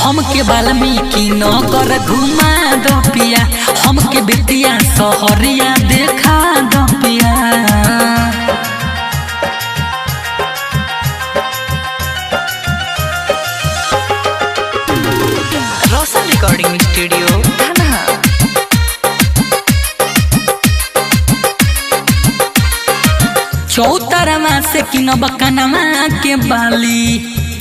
हमके वाल्मीकि नगर घुमा दो पिया, हमके बेतिया सहरिया देखा दो पिया। रोशन रिकॉर्डिंग स्टूडियो धनहा। चौतरवा से किनब कनमा के बाली,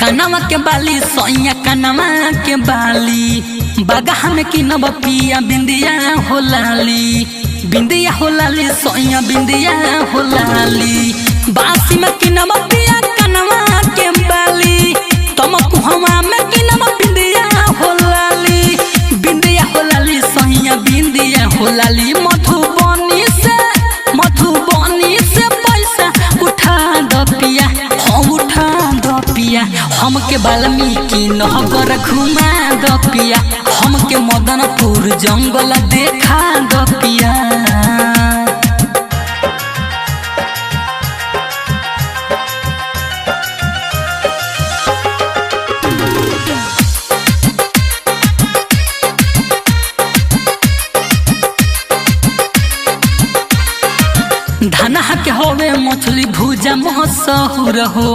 कनमा के बाली सोइया कनमा के बाली। बगहा में किनब पिया बिंदिया हो लाली, बिंदिया हो लाली सोइया बिंदिया हो लाली। बासी में किनब पिया कनमा के बाली, तमकुहवा में किनब बिंदिया हो लाली, बिंदिया हो लाली सोइया बिंदिया हो लाली। मधुबनी से पैसा उठा दो पिया, हाँ उठा दो पिया। हमके वाल्मीकि नगर घुमा दो पिया, हमके मदनपुर जंगल देखा दो पिया। धनहा के होवे मछली भूजा मशहूर हो,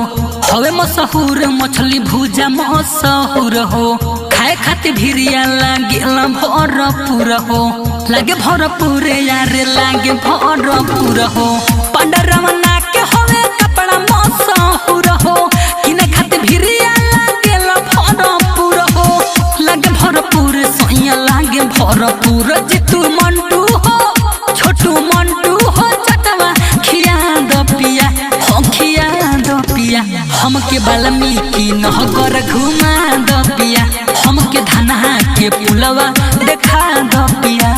हवे मशहूर मछली भूजा मशहूर हो। खाए खातिर भिरिया लागे भरपूर हो, लागे भरपूर यारे लागे भरपूर हो। पंडरवना के होवे कपड़ा मशहूर हो, किने खातिर भिरिया लागे भरपूर हो, लागे भरपूर सोइया लागे भरपूर। जितू मंटू हो छोटू मंटू हो हमके वाल्मीकि नगर घुमा दो पिया, हमके धनहा के पुलवा देखा दो पिया।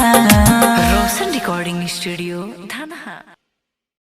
रोशन रिकॉर्डिंग स्टूडियो धनहा।